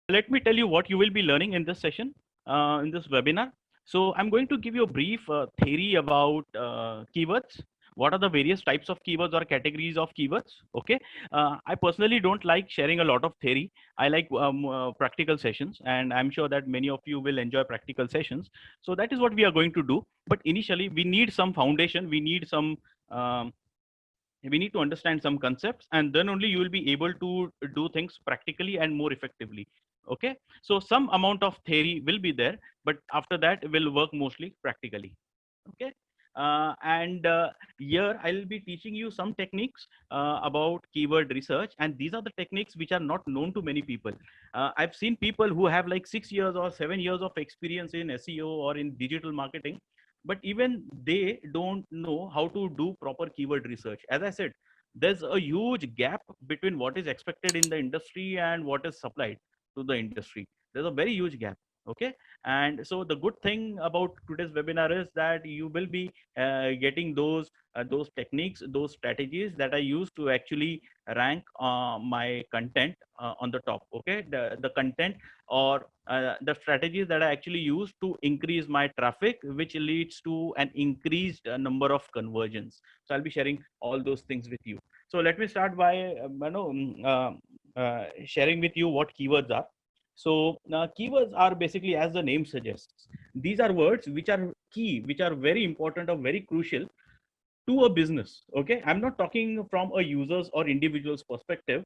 let me tell you what you will be learning in this session, in this webinar. So I'm going to give you a brief theory about keywords. What are the various types of keywords or categories of keywords? Okay. I personally don't like sharing a lot of theory. I like practical sessions, and I'm sure that many of you will enjoy practical sessions. So that is what we are going to do. But initially, we need some foundation. Um, we need to understand some concepts, and then only you will be able to do things practically and more effectively. Okay, so some amount of theory will be there, but after that will work mostly practically. Okay. And here I'll be teaching you some techniques about keyword research, and these are the techniques which are not known to many people. I've seen people who have like 6 years or 7 years of experience in SEO or in digital marketing, but even they don't know how to do proper keyword research. As I said, there's a huge gap between what is expected in the industry and what is supplied to the industry. There's a very huge gap. Okay. And so the good thing about today's webinar is that you will be getting those techniques, those strategies that I use to actually rank my content on the top. Okay, the content or the strategies that I actually use to increase my traffic, which leads to an increased number of conversions. So I'll be sharing all those things with you. So let me start by sharing with you what keywords are. So keywords are basically, as the name suggests, these are words which are key, which are very important or very crucial to a business. Okay, I'm not talking from a user's or individual's perspective,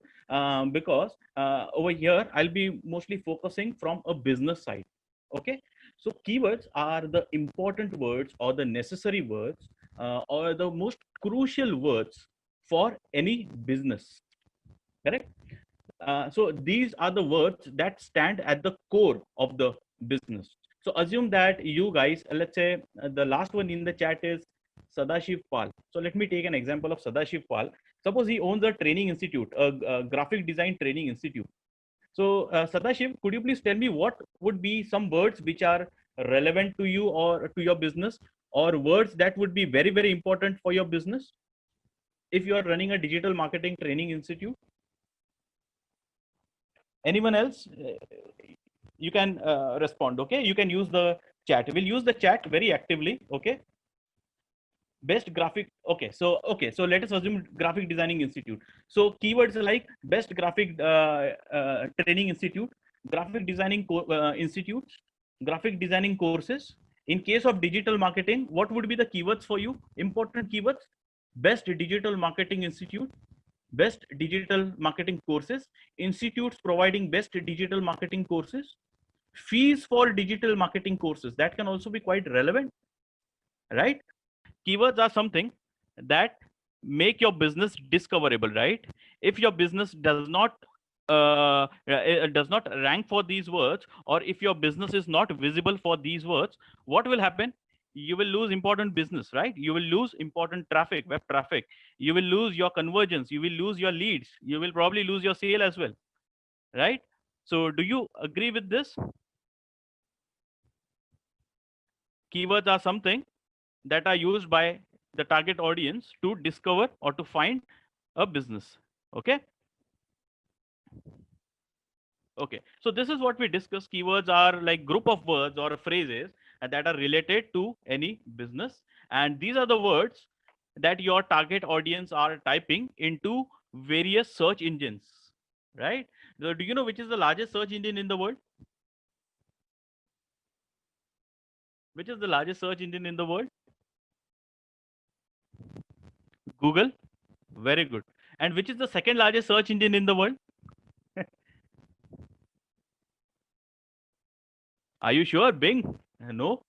because over here I'll be mostly focusing from a business side. Okay, so keywords are the important words or the necessary words or the most crucial words for any business. Correct. So these are the words that stand at the core of the business. So assume that you guys, let's say the last one in the chat is Sadashiv Pal. So let me take an example of Sadashiv Pal. Suppose he owns a training institute, a graphic design training institute. So Sadashiv, could you please tell me what would be some words which are relevant to you or to your business, or words that would be very, very important for your business if you are running a digital marketing training institute? Anyone else? You can respond. Okay, you can use the chat. We'll use the chat very actively. Okay. Best graphic. Okay, so let us assume graphic designing institute. So keywords like best graphic training institute, graphic designing institutes, graphic designing courses. In case of digital marketing, what would be the keywords for you? Important keywords: best digital marketing institute, best digital marketing courses, institutes providing best digital marketing courses, fees for digital marketing courses. That can also be quite relevant, right? Keywords are something that make your business discoverable, right? If your business does not rank for these words, or if your business is not visible for these words, what will happen? You will lose important business, right? You will lose important traffic, web traffic. You will lose your conversions. You will lose your leads. You will probably lose your sale as well, right? So do you agree with this? Keywords are something that are used by the target audience to discover or to find a business. Okay. Okay, so this is what we discuss. Keywords are like group of words or phrases that are related to any business, and these are the words that your target audience are typing into various search engines, right? So do you know which is the largest search engine in the world? Which is the largest search engine in the world? Google. Very good. And which is the second largest search engine in the world? Are you sure? Bing? No.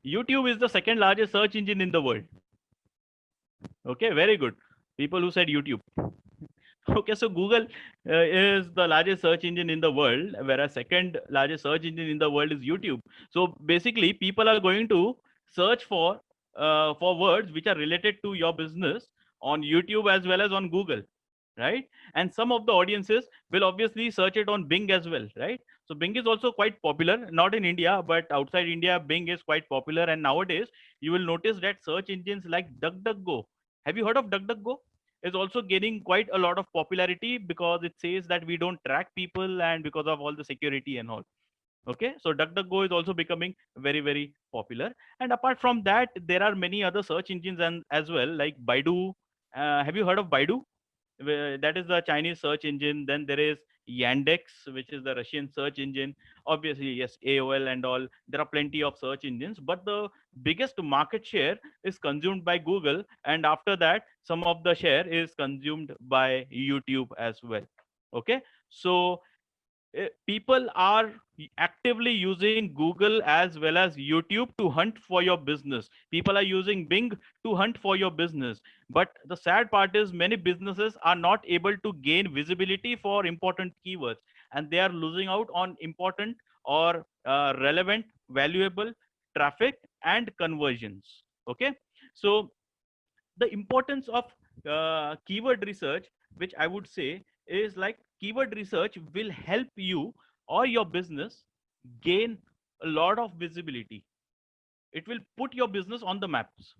YouTube is the second largest search engine in the world. Okay, very good. People who said YouTube. Okay, so Google is the largest search engine in the world, whereas second largest search engine in the world is YouTube. So basically, people are going to search for words which are related to your business on YouTube as well as on Google, right? And some of the audiences will obviously search it on Bing as well, right? So Bing is also quite popular, not in India, but outside India, Bing is quite popular. And nowadays, you will notice that search engines like DuckDuckGo. Have you heard of DuckDuckGo? is also gaining quite a lot of popularity because it says that we don't track people and because of all the security and all. Okay, so DuckDuckGo is also becoming very, very popular. And apart from that, there are many other search engines and as well, like Baidu. Have you heard of Baidu? That is the Chinese search engine. Then there is Yandex, which is the Russian search engine. Obviously, yes, AOL and all. There are plenty of search engines, but the biggest market share is consumed by Google, and after that, some of the share is consumed by YouTube as well. Okay, so people are actively using Google as well as YouTube to hunt for your business. People are using Bing to hunt for your business. But the sad part is many businesses are not able to gain visibility for important keywords, and they are losing out on important or relevant, valuable traffic and conversions. Okay, so the importance of keyword research, which I would say is like keyword research will help you or your business gain a lot of visibility. It will put your business on the maps,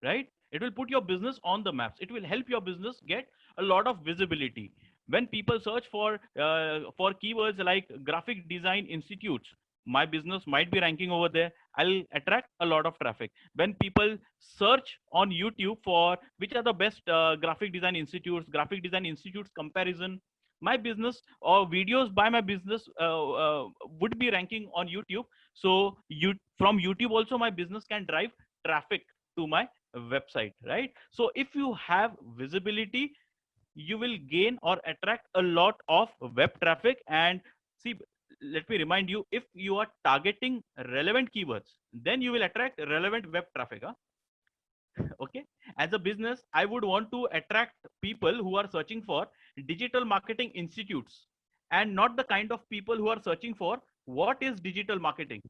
right? It will put your business on the maps. It will help your business get a lot of visibility. When people search for keywords like graphic design institutes, my business might be ranking over there. I'll attract a lot of traffic. When people search on YouTube for which are the best graphic design institutes comparison, my business or videos by my business would be ranking on YouTube. So you from YouTube also my business can drive traffic to my website, right? So if you have visibility, you will gain or attract a lot of web traffic. And see, let me remind you, if you are targeting relevant keywords, then you will attract relevant web traffic, huh? Okay, as a business I would want to attract people who are searching for digital marketing institutes, and not the kind of people who are searching for what is digital marketing.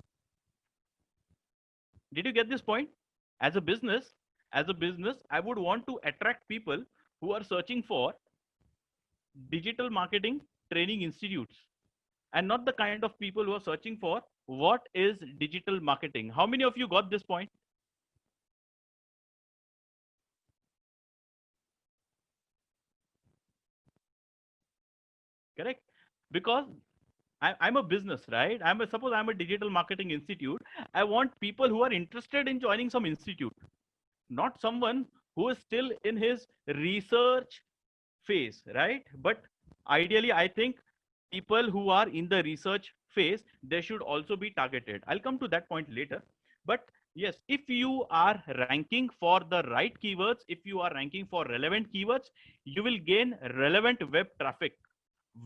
Did you get this point? As a business, I would want to attract people who are searching for digital marketing training institutes, and not the kind of people who are searching for what is digital marketing. How many of you got this point? Correct? Because I'm a business, right? Suppose I'm a digital marketing institute. I want people who are interested in joining some institute, not someone who is still in his research phase, right? But ideally, I think people who are in the research phase, they should also be targeted. I'll come to that point later. But yes, if you are ranking for the right keywords, if you are ranking for relevant keywords, you will gain relevant web traffic.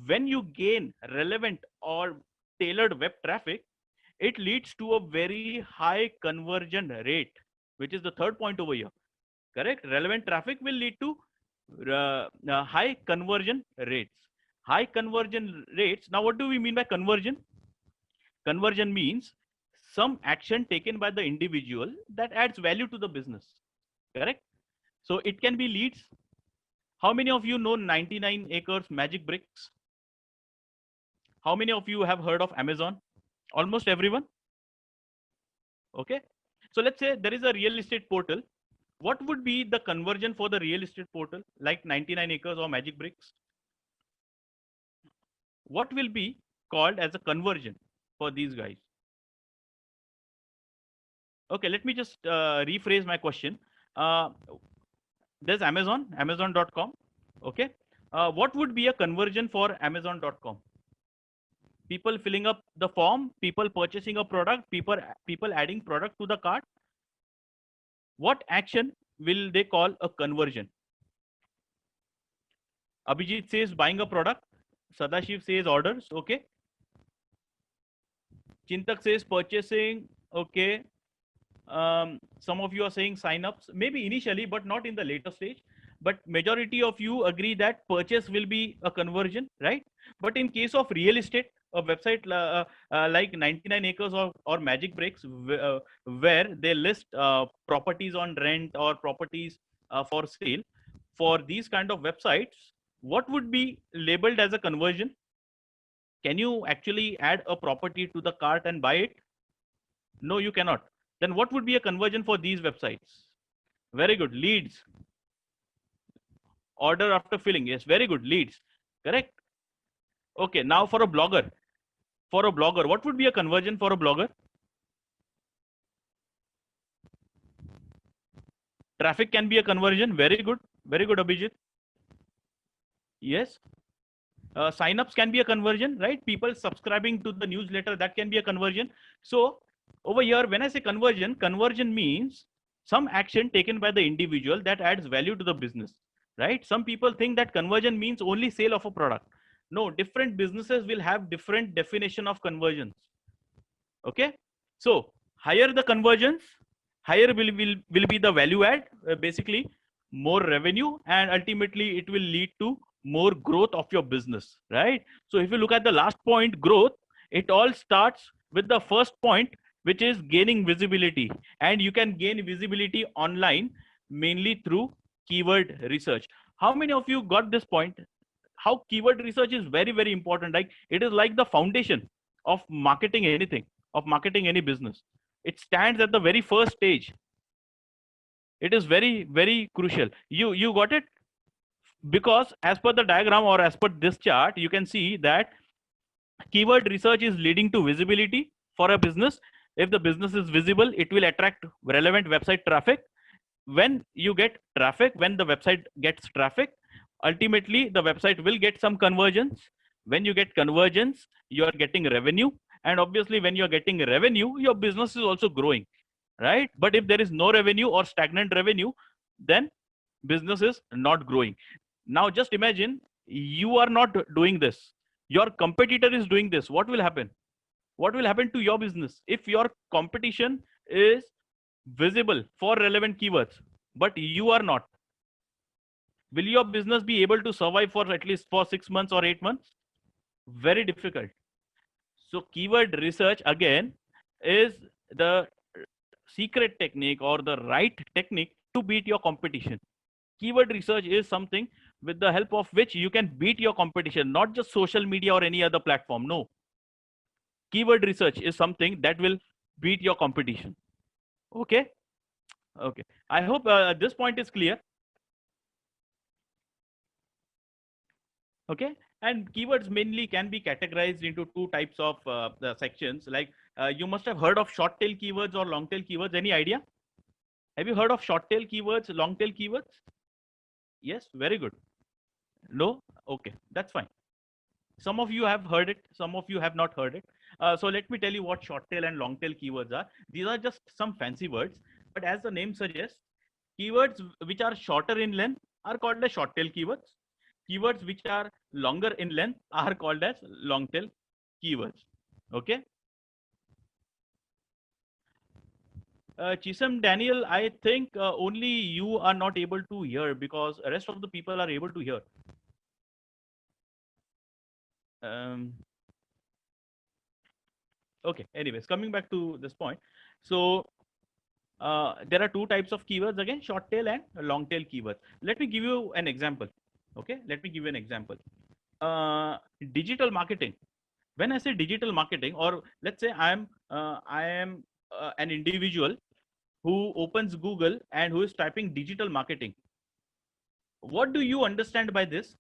When you gain relevant or tailored web traffic, it leads to a very high conversion rate, which is the third point over here. Correct? Relevant traffic will lead to high conversion rates. High conversion rates. Now, what do we mean by conversion? Conversion means some action taken by the individual that adds value to the business. Correct? So it can be leads. How many of you know 99 acres magic bricks? How many of you have heard of Amazon? Almost everyone. Okay. So let's say there is a real estate portal. What would be the conversion for the real estate portal like 99 acres or magic bricks? What will be called as a conversion for these guys? Okay, let me just rephrase my question. Uh, there's Amazon, Amazon.com. Okay. What would be a conversion for Amazon.com? People filling up the form, people purchasing a product, people adding product to the cart. What action will they call a conversion? Abhijit says buying a product. Sadashiv says orders. Okay. Chintak says purchasing. Okay. Some of you are saying sign-ups, maybe initially, but not in the later stage. But majority of you agree that purchase will be a conversion, right? But in case of real estate, a website like 99 acres or Magic Bricks, where they list properties on rent or properties for sale, for these kind of websites, what would be labeled as a conversion? Can you actually add a property to the cart and buy it? No, you cannot. Then what would be a conversion for these websites? Very good. Leads. Order after filling. Yes, very good. Leads. Correct. Okay, now for a blogger. For a blogger, what would be a conversion for a blogger? Traffic can be a conversion. Very good. Very good, Abhijit. Yes. Sign-ups can be a conversion, right? People subscribing to the newsletter, that can be a conversion. So over here, when I say conversion, conversion means some action taken by the individual that adds value to the business, right? Some people think that conversion means only sale of a product. No, different businesses will have different definition of conversions. Okay. So higher the conversions, higher will be the value add, basically more revenue, and ultimately it will lead to more growth of your business, right? So if you look at the last point, growth, it all starts with the first point, which is gaining visibility. And you can gain visibility online mainly through keyword research. How many of you got this point? How keyword research is very, very important. Like it is like the foundation of marketing anything, of marketing any business. It stands at the very first stage. It is very, very crucial. You got it? Because as per the diagram or as per this chart, you can see that keyword research is leading to visibility for a business. If the business is visible, it will attract relevant website traffic. When you get traffic, when the website gets traffic, ultimately the website will get some conversions. When you get conversions, you are getting revenue. And obviously, when you're getting revenue, your business is also growing, right? But if there is no revenue or stagnant revenue, then business is not growing. Now, just imagine you are not doing this. Your competitor is doing this. What will happen? What will happen to your business if your competition is visible for relevant keywords, but you are not? Will your business be able to survive for at least for 6 months or 8 months? Very difficult. So keyword research again is the secret technique or the right technique to beat your competition. Keyword research is something with the help of which you can beat your competition, not just social media or any other platform. No. Keyword research is something that will beat your competition. Okay. Okay. I hope this point is clear. Okay. And keywords mainly can be categorized into two types of the sections. Like you must have heard of short tail keywords or long tail keywords. Any idea? Have you heard of short tail keywords, long tail keywords? Yes, very good. No? Okay, that's fine. Some of you have heard it, some of you have not heard it. So let me tell you what short tail and long tail keywords are. These are just some fancy words, but as the name suggests, keywords which are shorter in length are called as short tail keywords. Keywords which are longer in length are called as long tail keywords. Okay. Chisholm Daniel, I think only you are not able to hear because the rest of the people are able to hear. Okay, anyways, coming back to this point. So there are two types of keywords again, short tail and long tail keywords. Let me give you an example. Okay, let me give you an example. Digital marketing. When I say digital marketing, or let's say I am an individual who opens Google and who is typing digital marketing. What do you understand by this?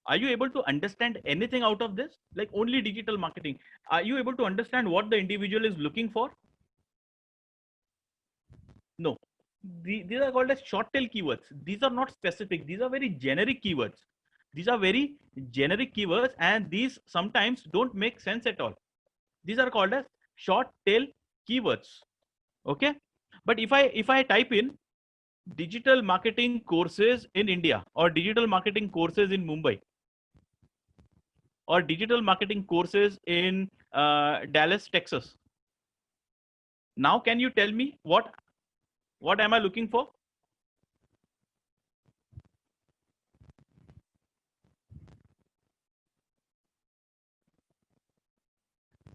Are you able to understand anything out of this? Like only digital marketing. Are you able to understand what the individual is looking for? No. These are called as short tail keywords. These are not specific. These are very generic keywords. These are very generic keywords, and these sometimes don't make sense at all. These are called as short tail keywords. Okay. But if I type in digital marketing courses in India, or digital marketing courses in Mumbai, or digital marketing courses in Dallas, Texas, now can you tell me what am I looking for?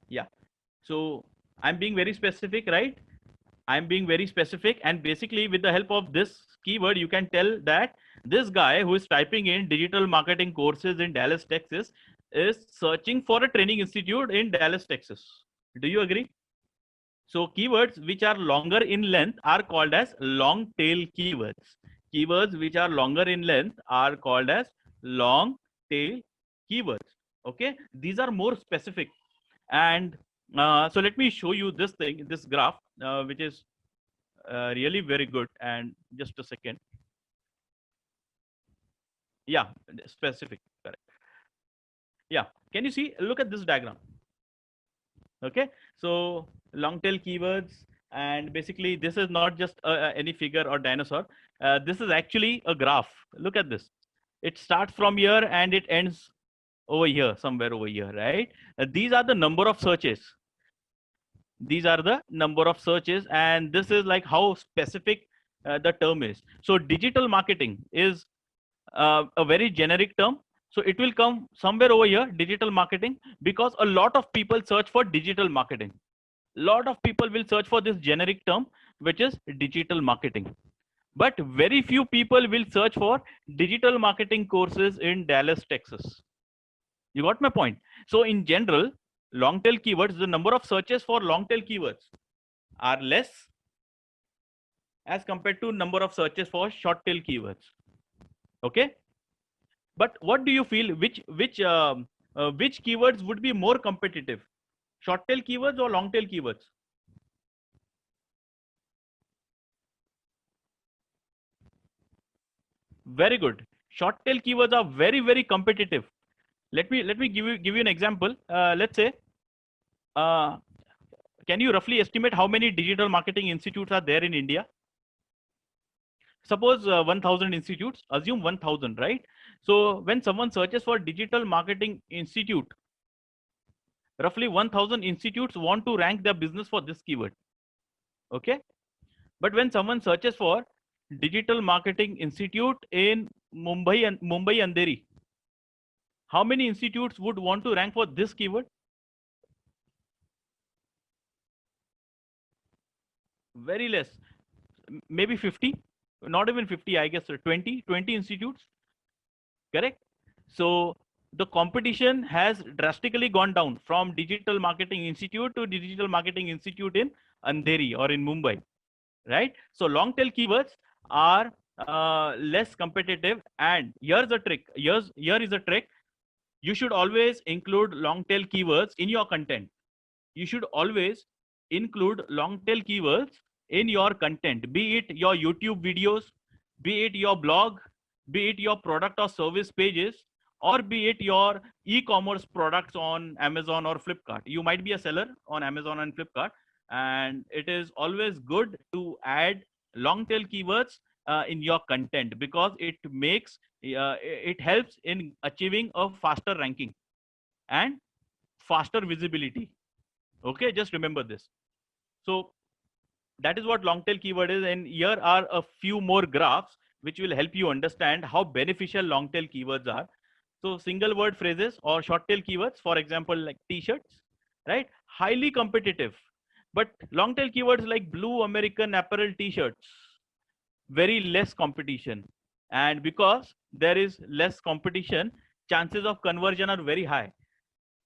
Yeah. So I'm being very specific, right? I'm being very specific, and basically with the help of this keyword, you can tell that this guy who is typing in digital marketing courses in Dallas, Texas, is searching for a training institute in Dallas, Texas. Do you agree? So keywords which are longer in length are called as long tail keywords. Keywords which are longer in length are called as long tail keywords. Okay, these are more specific. And so let me show you this thing, this graph, which is really very good. And just a second. Yeah, specific, correct. Yeah, can you see? Look at this diagram. Okay, so long tail keywords, and basically this is not just any figure or dinosaur. This is actually a graph. Look at this. It starts from here and it ends over here, somewhere over here, right? These are the number of searches. These are the number of searches, and this is like how specific the term is. So digital marketing is a very generic term. So it will come somewhere over here, digital marketing, because a lot of people search for digital marketing. Lot of people will search for this generic term, which is digital marketing. But very few people will search for digital marketing courses in Dallas, Texas. You got my point? So in general, long tail keywords, the number of searches for long tail keywords are less as compared to number of searches for short tail keywords. Okay. But what do you feel? Which keywords would be more competitive? Short tail keywords or long tail keywords? Very good. Short tail keywords are very competitive. Let me give you an example. Let's say, uh, can you roughly estimate how many digital marketing institutes are there in India? Suppose 1,000 institutes. Assume 1,000, right? So when someone searches for digital marketing institute, roughly 1,000 institutes want to rank their business for this keyword. Okay, but when someone searches for digital marketing institute in Mumbai Andheri, how many institutes would want to rank for this keyword? Very less, maybe 50, not even 50, I guess 20 institutes, correct? So the competition has drastically gone down from digital marketing institute to digital marketing institute in Andheri or in Mumbai, right? So long tail keywords are less competitive. And here's a trick. Here is a trick. You should always include long tail keywords in your content. You should always include long tail keywords in your content, be it your YouTube videos, be it your blog, be it your product or service pages, or be it your e-commerce products on Amazon or Flipkart. You might be a seller on Amazon and Flipkart, and it is always good to add long tail keywords in your content, because it helps in achieving a faster ranking and faster visibility. Okay, just remember this. So that is what long tail keyword is. And here are a few more graphs which will help you understand how beneficial long tail keywords are. So single word phrases or short tail keywords, for example, like t-shirts, right? Highly competitive. But long tail keywords like blue American Apparel t-shirts, very less competition. And because there is less competition, chances of conversion are very high.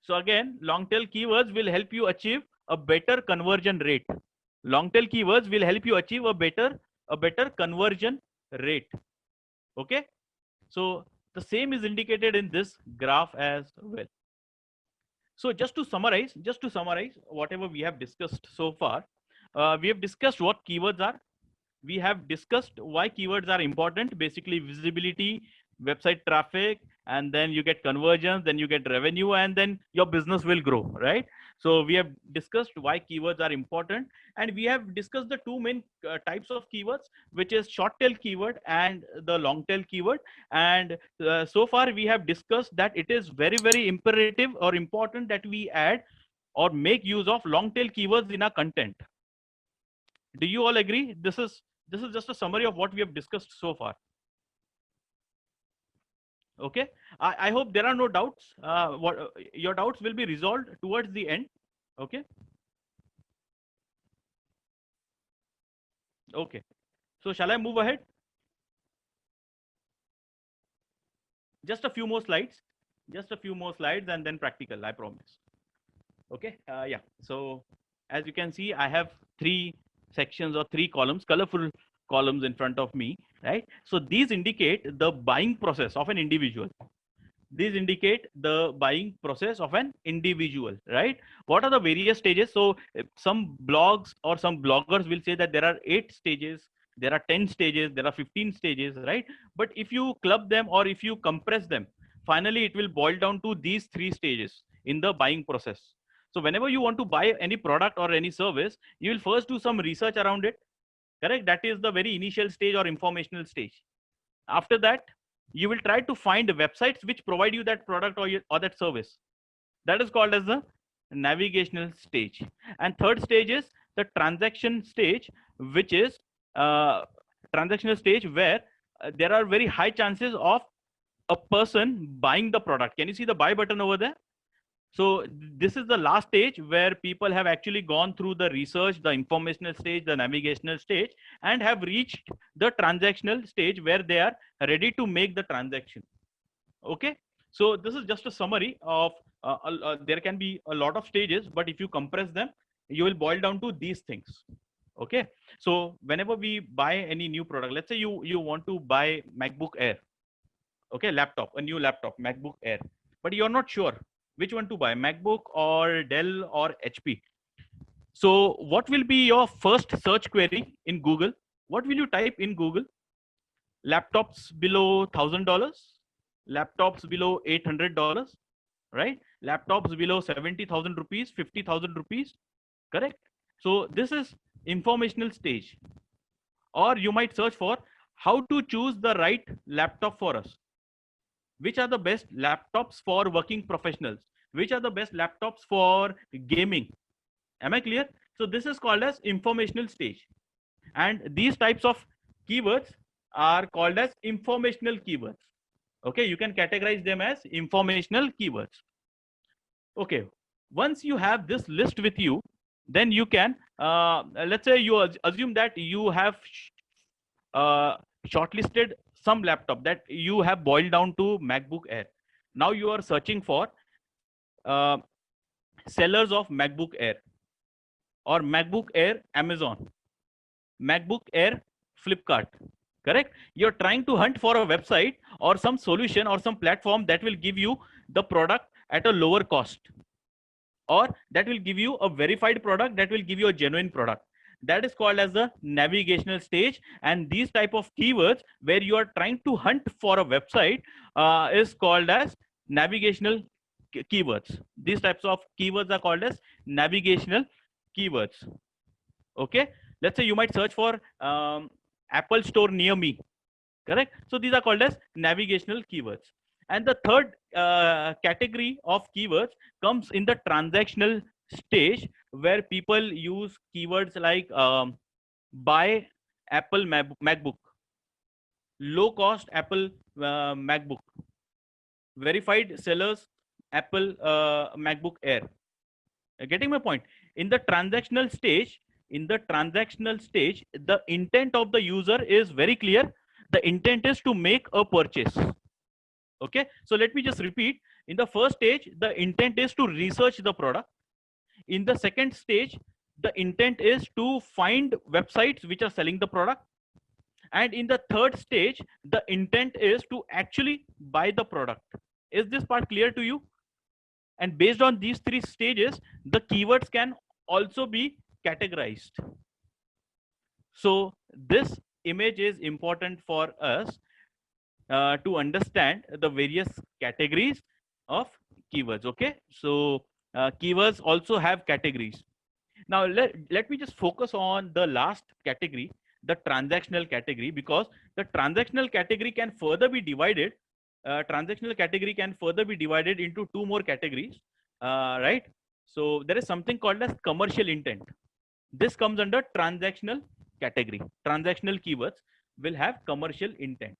So again, long tail keywords will help you achieve a better conversion rate. Long tail keywords will help you achieve a better conversion rate. Okay. So the same is indicated in this graph as well. So just to summarize whatever we have discussed so far, we have discussed what keywords are. We have discussed why keywords are important, basically visibility, website traffic, and then you get conversions, then you get revenue, and then your business will grow, right? So we have discussed why keywords are important, and we have discussed the two main types of keywords, which is short tail keyword and the long tail keyword. And so far we have discussed that it is very imperative or important that we add or make use of long tail keywords in our content. Do you all agree? This is just a summary of what we have discussed so far. Okay, I hope there are no doubts. Your doubts will be resolved towards the end. Okay. Okay. So shall I move ahead? Just a few more slides. Just a few more slides and then practical, I promise. Okay. Yeah. So as you can see, I have three sections or three columns, colorful columns in front of me, right? So these indicate the buying process of an individual. These indicate the buying process of an individual, right? What are the various stages? So some blogs or some bloggers will say that there are 8 stages, there are 10 stages, there are 15 stages, right? But if you club them or if you compress them, finally it will boil down to these 3 stages in the buying process. So whenever you want to buy any product or any service, you will first do some research around it, correct? That is the very initial stage or informational stage. After that, you will try to find websites which provide you that product or that service. That is called as the navigational stage. And third stage is the transaction stage, which is transactional stage where there are very high chances of a person buying the product. Can you see the buy button over there? So this is the last stage where people have actually gone through the research, the informational stage, the navigational stage, and have reached the transactional stage where they are ready to make the transaction. Okay. So this is just a summary of, there can be a lot of stages, but if you compress them, you will boil down to these things. Okay. So whenever we buy any new product, let's say you want to buy MacBook Air, okay, laptop, a new laptop, MacBook Air, but you're not sure which one to buy, MacBook or Dell or HP. So what will be your first search query in Google? What will you type in Google? Laptops below $1,000, laptops below $800, right? Laptops below 70,000 rupees, 50,000 rupees, correct? So this is informational stage. Or you might search for how to choose the right laptop for us. Which are the best laptops for working professionals? Which are the best laptops for gaming? Am I clear? So this is called as informational stage. And these types of keywords are called as informational keywords. Okay, you can categorize them as informational keywords. Okay, once you have this list with you, then you can, let's say you assume that you have shortlisted some laptop that you have boiled down to MacBook Air. Now you are searching for uh, sellers of MacBook Air or MacBook Air Amazon, MacBook Air Flipkart, correct? You're trying to hunt for a website or some solution or some platform that will give you the product at a lower cost, or that will give you a verified product, that will give you a genuine product. That is called as the navigational stage. And these type of keywords where you are trying to hunt for a website is called as navigational keywords. These types of keywords are called as navigational keywords. Okay, let's say you might search for Apple store near me, correct? So these are called as navigational keywords. And the third category of keywords comes in the transactional stage, where people use keywords like buy Apple MacBook, low cost Apple MacBook, verified sellers Apple MacBook Air. Getting my point? In the transactional stage, the intent of the user is very clear. The intent is to make a purchase. Okay, so let me just repeat. In the first stage, the intent is to research the product. In the second stage, the intent is to find websites which are selling the product. And in the third stage, the intent is to actually buy the product. Is this part clear to you? And based on these 3 stages, the keywords can also be categorized. So this image is important for us to understand the various categories of keywords. Okay, so keywords also have categories. Now let me just focus on the last category, the transactional category, because the transactional category can further be divided. Transactional category can further be divided into 2 more categories, right? So there is something called as commercial intent. This comes under transactional category. Transactional keywords will have commercial intent.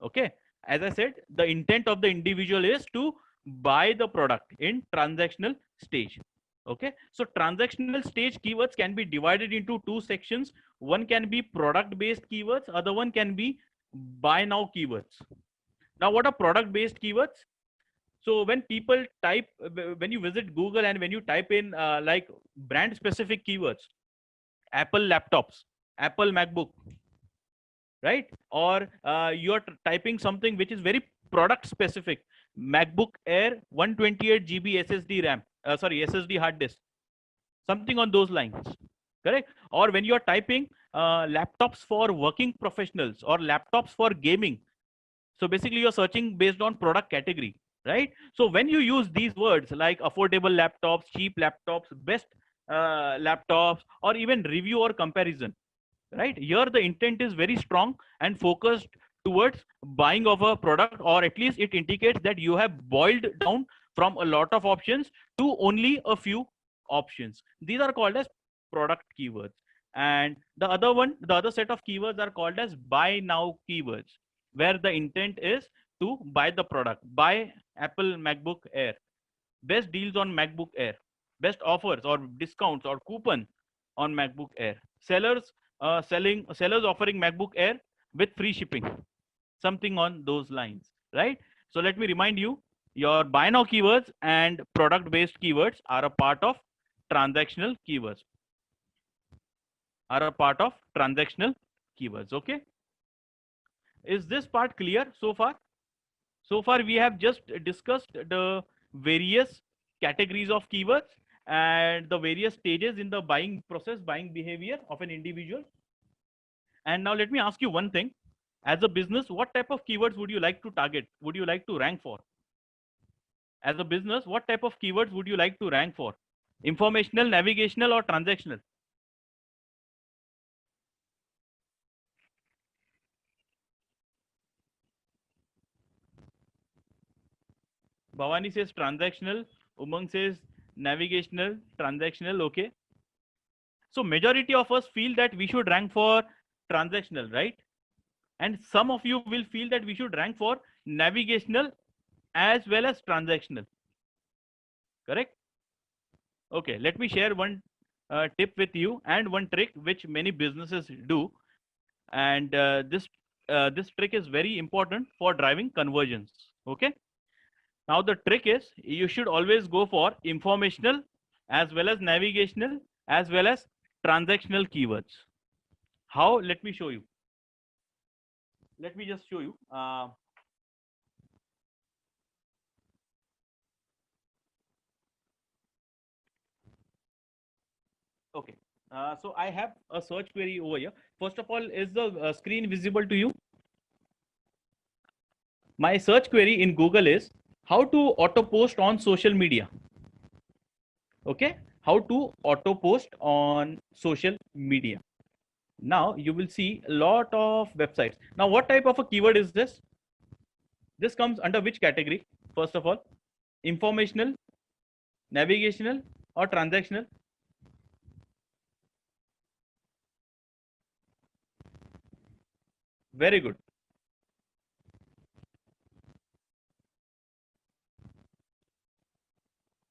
Okay, as I said, the intent of the individual is to buy the product in transactional stage. Okay, so transactional stage keywords can be divided into 2 sections. One can be product based keywords, other one can be buy now keywords. Now what are product based keywords? So when people type, when you visit Google and when you type in like brand specific keywords, Apple laptops, Apple MacBook, right? Or you're typing something which is very product specific. MacBook Air 128 GB SSD RAM, sorry, SSD hard disk, something on those lines, correct? Or when you're typing laptops for working professionals or laptops for gaming, so basically you're searching based on product category, right? So when you use these words like affordable laptops, cheap laptops, best laptops, or even review or comparison, right? Here the intent is very strong and focused towards buying of a product, or at least it indicates that you have boiled down from a lot of options to only a few options. These are called as product keywords. And the other set of keywords are called as buy now keywords, where the intent is to buy the product. Buy Apple MacBook Air, best deals on MacBook Air, best offers or discounts or coupon on MacBook Air. Sellers offering MacBook Air with free shipping, something on those lines, right? So let me remind you, your buy now keywords and product based keywords are a part of transactional keywords. Are a part of transactional keywords. Okay. Is this part clear so far? So far, we have just discussed the various categories of keywords and the various stages in the buying process, buying behavior of an individual. And now let me ask you one thing. As a business, what type of keywords would you like to target? Would you like to rank for? As a business, what type of keywords would you like to rank for? Informational, navigational, or transactional? Bhavani says transactional. Umang says navigational, transactional. Okay. So majority of us feel that we should rank for transactional, right? And some of you will feel that we should rank for navigational as well as transactional, correct? Okay, let me share one tip with you and one trick which many businesses do. And this trick is very important for driving conversions. Okay. Now the trick is you should always go for informational as well as navigational as well as transactional keywords. How? Let me show you. Let me just show you. Okay. So I have a search query over here. First of all, is the screen visible to you? My search query in Google is how to auto post on social media. Okay. How to auto post on social media. Now you will see a lot of websites. Now, what type of a keyword is this? This comes under which category? First of all, informational, navigational, or transactional? Very good.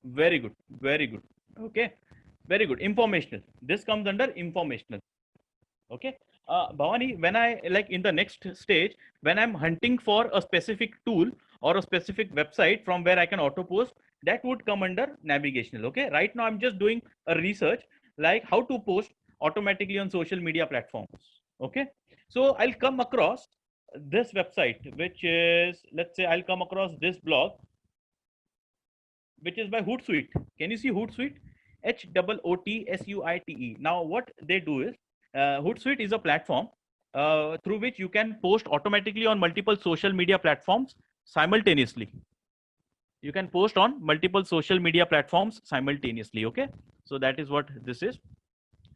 Very good. Very good. Okay. Very good. Informational. This comes under informational. Okay. Bhavani, when I like in the next stage, when I'm hunting for a specific tool or a specific website from where I can auto post, that would come under navigational. Okay. Right now, I'm just doing a research like how to post automatically on social media platforms. Okay. So I'll come across this website, which is, let's say, I'll come across this blog, which is by Hootsuite. Can you see Hootsuite? Hootsuite. Now, what they do is Hootsuite is a platform through which you can post automatically on multiple social media platforms simultaneously. You can post on multiple social media platforms simultaneously. Okay, so that is what this is.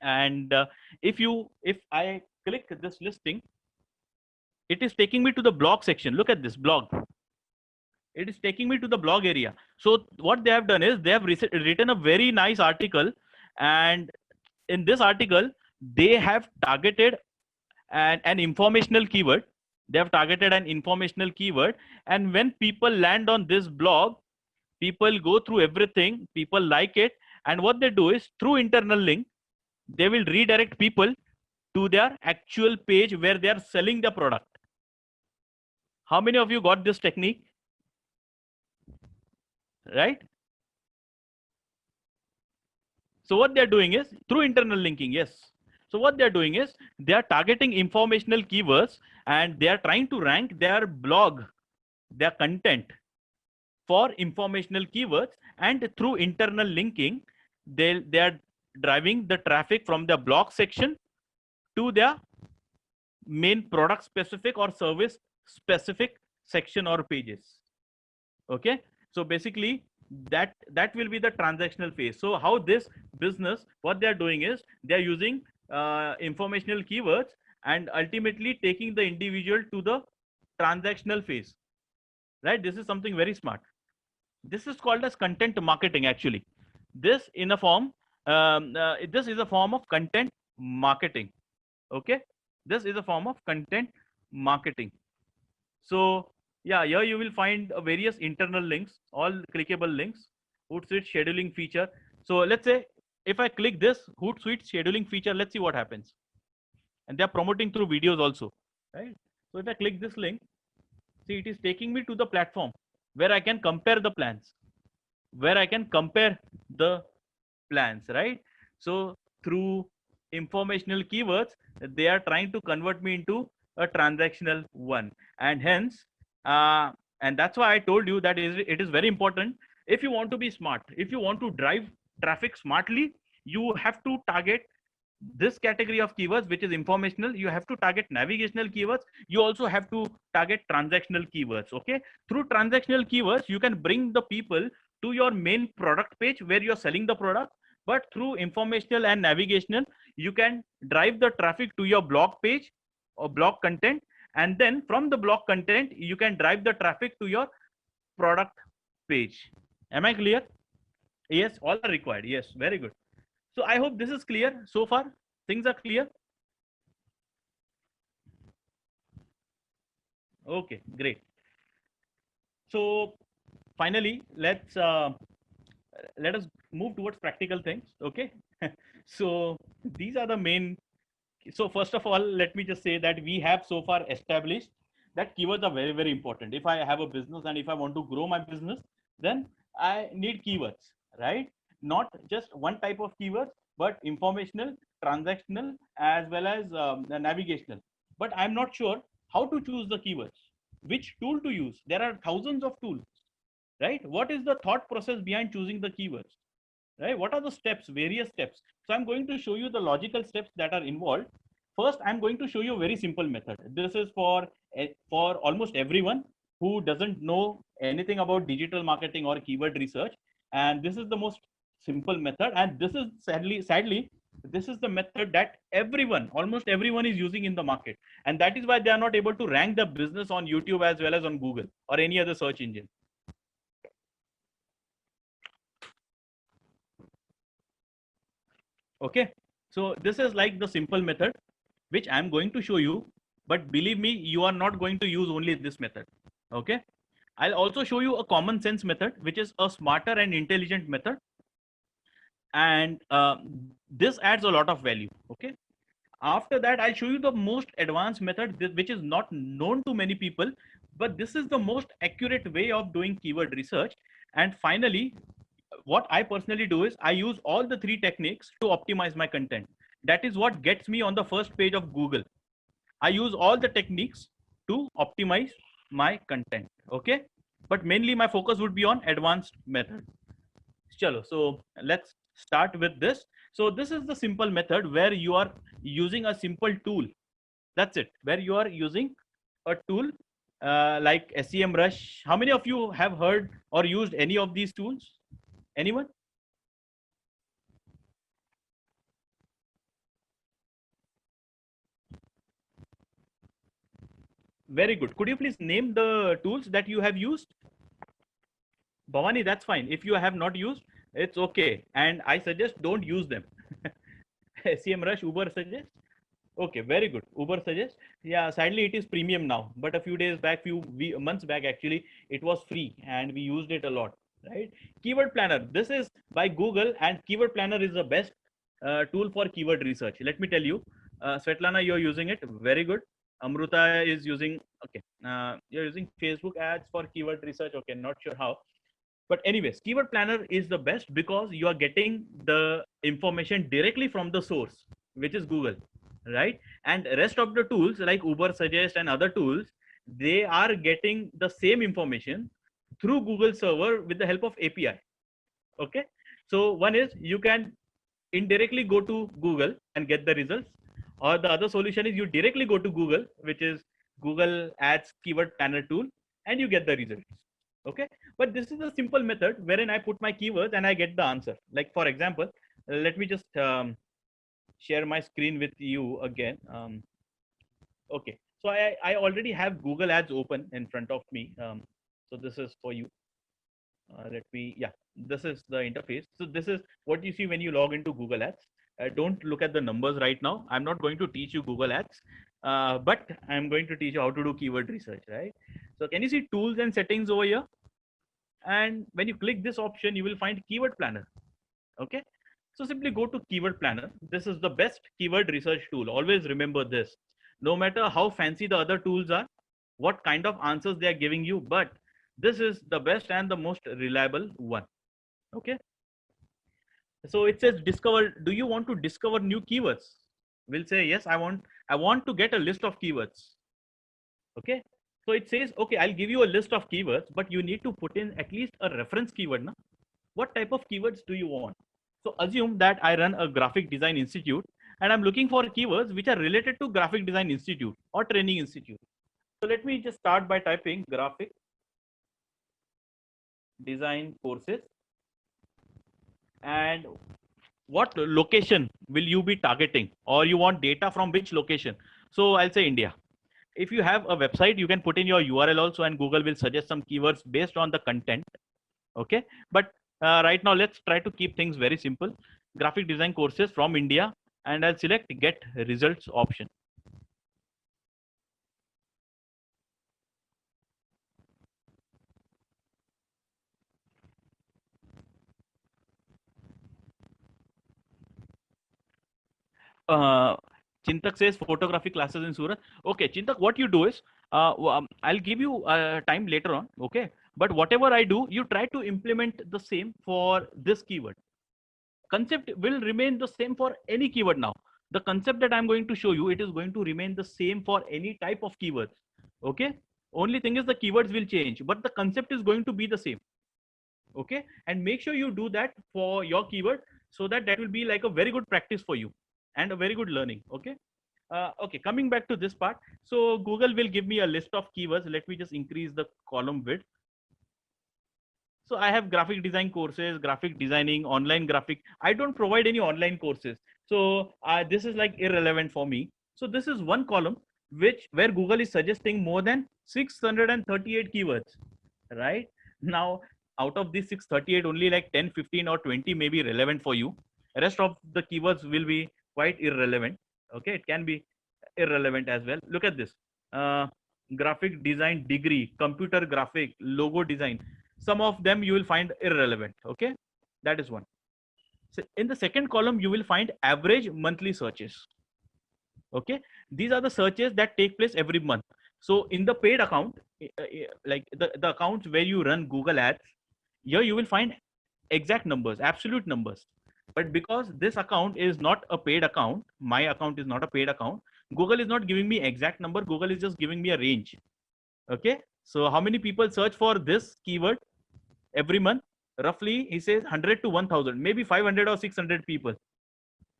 And if I click this listing, it is taking me to the blog section. Look at this blog. It is taking me to the blog area. So what they have done is they have written a very nice article, and in this article they have targeted an informational keyword. They have targeted an informational keyword, and when people land on this blog, people go through everything, people like it, and what they do is through internal link, they will redirect people to their actual page where they are selling the product. How many of you got this technique? Right? So what they're doing is through internal linking, yes. So what they're doing is they are targeting informational keywords and they are trying to rank their blog, their content for informational keywords, and through internal linking, they are driving the traffic from the blog section to their main product specific or service specific section or pages. Okay, so basically that will be the transactional phase. So how this business, what they are doing is they are using informational keywords and ultimately taking the individual to the transactional phase, right? This is something very smart. This is called as content marketing actually. This in a form, this is a form of content marketing. Okay, this is a form of content marketing. So yeah, here you will find various internal links, all clickable links, Hootsuite scheduling feature. So let's say if I click this Hootsuite scheduling feature, let's see what happens. And they are promoting through videos also, right? So if I click this link, see, it is taking me to the platform where I can compare the plans, right? So through informational keywords, they are trying to convert me into a transactional one, and hence, and that's why I told you that it is very important. If you want to be smart, if you want to drive traffic smartly, you have to target this category of keywords, which is informational. You have to target navigational keywords. You also have to target transactional keywords. Okay, through transactional keywords, you can bring the people to your main product page where you're selling the product, but through informational and navigational, you can drive the traffic to your blog page or blog content, and then from the blog content you can drive the traffic to your product page. Am I clear? Yes, all are required. Yes, very good. So I hope this is clear so far. Things are clear. Okay, great. So finally, let us move towards practical things. Okay. So these are the main. So first of all, let me just say that we have so far established that keywords are very, very important. If I have a business and if I want to grow my business, then I need keywords, right? Not just one type of keywords, but informational, transactional, as well as navigational. But I'm not sure how to choose the keywords, which tool to use. There are thousands of tools, right? What is the thought process behind choosing the keywords, right? What are the steps, various steps? So I'm going to show you the logical steps that are involved. First, I'm going to show you a very simple method. This is for almost everyone who doesn't know anything about digital marketing or keyword research. And this is the most simple method. And this is sadly, this is the method that almost everyone is using in the market. And that is why they are not able to rank the business on YouTube as well as on Google or any other search engine. Okay, so this is like the simple method which I'm going to show you, but believe me, you are not going to use only this method. Okay, I'll also show you a common sense method, which is a smarter and intelligent method, and this adds a lot of value. Okay, after that, I'll show you the most advanced method, which is not known to many people, but this is the most accurate way of doing keyword research. And finally, what I personally do is I use all the three techniques to optimize my content. That is what gets me on the first page of Google. I use all the techniques to optimize my content. Okay, but mainly my focus would be on advanced method. Chalo, so let's start with this. So this is the simple method where you are using a simple tool. That's it. Where you are using a tool like SEMrush. How many of you have heard or used any of these tools? Anyone? Very good. Could you please name the tools that you have used? Bhavani, that's fine. If you have not used, it's okay. And I suggest don't use them. SEMrush, Uber suggests. Okay, very good. Uber suggests. Yeah, sadly it is premium now. But a few days back, months back actually, it was free and we used it a lot. Right? Keyword Planner. This is by Google, and Keyword Planner is the best tool for keyword research. Let me tell you, Svetlana, you're using it. Very good. Amruta is using. Okay, you're using Facebook ads for keyword research. Okay, not sure how. But anyways, Keyword Planner is the best because you are getting the information directly from the source. which is Google, right? And rest of the tools like Uber Suggest and other tools, they are getting the same information through Google server with the help of API. Okay, so one is you can indirectly go to Google and get the results, or the other solution is you directly go to Google, which is Google Ads Keyword Planner tool, and you get the results. Okay, but this is a simple method wherein I put my keywords and I get the answer. Like for example, let me just share my screen with you again. Okay, so I already have Google Ads open in front of me. So this is for you. Let me, yeah, this is the interface. So this is what you see when you log into Google Ads. Don't look at the numbers right now. I'm not going to teach you Google Ads, but I'm going to teach you how to do keyword research, right? So can you see tools and settings over here? And when you click this option, you will find Keyword Planner. Okay, so simply go to Keyword Planner. This is the best keyword research tool. Always remember this. No matter how fancy the other tools are, what kind of answers they are giving you, but this is the best and the most reliable one. Okay, so it says discover. Do you want to discover new keywords? We'll say yes, I want to get a list of keywords. Okay, so it says, okay, I'll give you a list of keywords, but you need to put in at least a reference keyword. Na? What type of keywords do you want? So assume that I run a graphic design institute and I'm looking for keywords which are related to graphic design institute or training institute. So let me just start by typing graphic design courses, and what location will you be targeting, or you want data from which location? So I'll say India. If you have a website, you can put in your URL also, and Google will suggest some keywords based on the content. Okay, but right now let's try to keep things very simple. Graphic design courses from India, and I'll select get results option. Chintak says photography classes in Surat. Okay, Chintak, what you do is, I'll give you time later on. Okay, but whatever I do, you try to implement the same for this keyword. Concept will remain the same for any keyword now. The concept that I'm going to show you, it is going to remain the same for any type of keywords. Okay, only thing is the keywords will change, but the concept is going to be the same. Okay, and make sure you do that for your keyword, so that that will be like a very good practice for you and a very good learning. Okay, okay, coming back to this part. So Google will give me a list of keywords. Let me just increase the column width. So I have graphic design courses, graphic designing, online graphic. I don't provide any online courses. So this is like irrelevant for me. So this is one column where Google is suggesting more than 638 keywords, right? Now, out of these 638, only like 10, 15 or 20 may be relevant for you. The rest of the keywords will be quite irrelevant. Okay, it can be irrelevant as well. Look at this. Graphic design degree, computer graphic, logo design. Some of them you will find irrelevant. Okay, that is one. So in the second column, you will find average monthly searches. Okay, these are the searches that take place every month. So in the paid account, like the accounts where you run Google Ads, here you will find exact numbers, absolute numbers. But because this account is not a paid account, my account is not a paid account, Google is not giving me exact number. Google is just giving me a range. Okay, so how many people search for this keyword every month? Roughly, he says 100 to 1000, maybe 500 or 600 people.